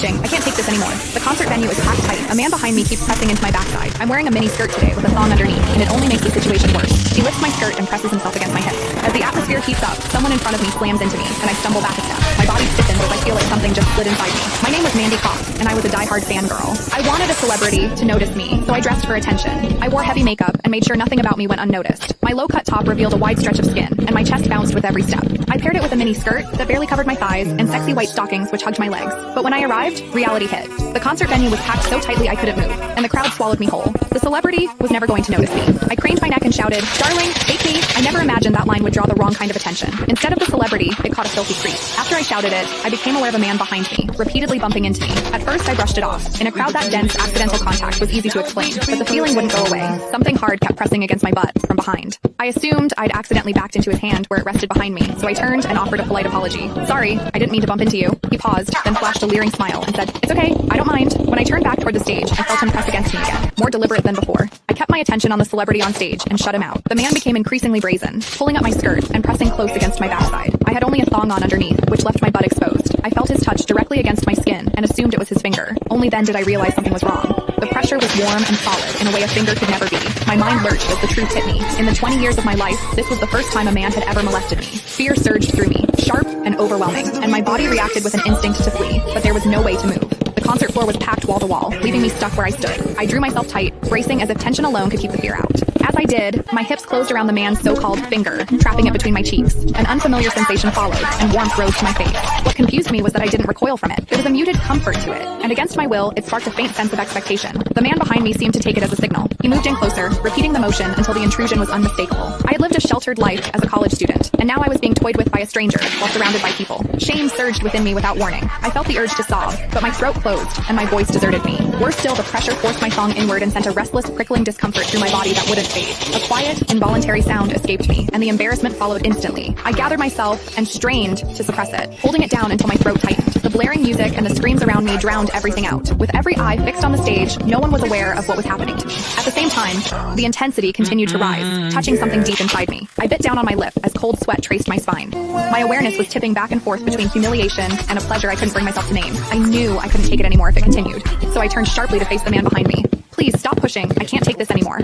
pushing. I can't take this anymore. The concert venue is packed tight. A man behind me keeps pressing into my backside. I'm wearing a mini skirt today with a thong underneath, and it only makes the situation worse. He lifts my skirt and presses himself against my hips. As the atmosphere heats up, someone in front of me slams into me, and I stumble back a step. My body stiffens as I feel like something just slid inside me. My name was Mandy Cox, and I was a diehard fangirl. I wanted a celebrity to notice me, so I dressed for attention. I wore heavy makeup and made sure nothing about me went unnoticed. My low-cut top revealed a wide stretch of skin, and my chest bounced with every step. I paired it with a mini skirt that barely covered my thighs and sexy white stockings which hugged my legs. But when I arrived, reality hit. The concert venue was packed so tightly I couldn't move, and the crowd swallowed me whole. The celebrity was never going to notice me. I craned my neck and shouted, "Darling, take me." I never imagined that line would draw the wrong kind of attention. Instead of the celebrity, it caught a filthy creep. After I shouted it, I became aware of a man behind me, repeatedly bumping into me. At first, I brushed it off. In a crowd that dense, accidental contact was easy to explain, but the feeling wouldn't go away. Something hard kept pressing against my butt from behind. I assumed I'd accidentally backed into his hand where it rested behind me, so I turned and offered a polite apology. "Sorry, I didn't mean to bump into you." He paused, then flashed a leering smile and said, "It's okay, I don't mind." When I turned back toward the stage, I felt him press against me again, more deliberate than before. I kept my attention on the celebrity on stage and shut him out. The man became increasingly brazen, pulling up my skirt and pressing close against my backside. I had only a thong on underneath, which left my butt exposed. I felt his touch directly against my skin and assumed it was his finger. Only then did I realize something was wrong. The pressure was warm and solid in a way a finger could never be. My mind lurched as the truth hit me. In the 20 years of my life, this was the first time a man had ever molested me. Fear surged through me, sharp and overwhelming, and my body reacted with an instinct to flee, but there was no way to move. The concert floor was packed wall to wall, leaving me stuck where I stood. I drew myself tight, bracing as if tension alone could keep the fear out. As I did, my hips closed around the man's so-called finger, trapping it between my cheeks. An unfamiliar sensation followed, and warmth rose to my face. What confused me was that I didn't recoil from it. There was a muted comfort to it, and against my will, it sparked a faint sense of expectation. The man behind me seemed to take it as a signal. He moved in closer, repeating the motion until the intrusion was unmistakable. I had lived a sheltered life as a college student, and now I was being toyed with by a stranger while surrounded by people. Shame surged within me without warning. I felt the urge to sob, but my throat closed, and my voice deserted me. Worse still, the pressure forced my thong inward and sent a restless, prickling discomfort through my body that wouldn't fade. A quiet, involuntary sound escaped me, and the embarrassment followed instantly. I gathered myself and strained to suppress it, holding it down until my throat tightened. The blaring music and the screams around me drowned everything out. With every eye fixed on the stage, no one was aware of what was happening to me. At the same time, the intensity continued to rise, touching something deep inside me. I bit down on my lip as cold sweat traced my spine. My awareness was tipping back and forth between humiliation and a pleasure I couldn't bring myself to name. I knew I couldn't take it anymore if it continued, so I turned sharply to face the man behind me. "Please stop pushing. I can't take this anymore."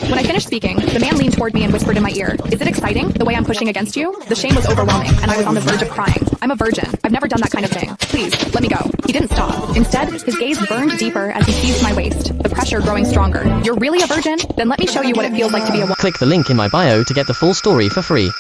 When I finished speaking, the man leaned toward me and whispered in my ear, "Is it exciting, the way I'm pushing against you?" The shame was overwhelming, and I was on the verge of crying. "I'm a virgin. I've never done that kind of thing. Please, let me go." He didn't stop. Instead, his gaze burned deeper as he seized my waist, the pressure growing stronger. "You're really a virgin? Then let me show you what it feels like to be a woman." Click the link in my bio to get the full story for free.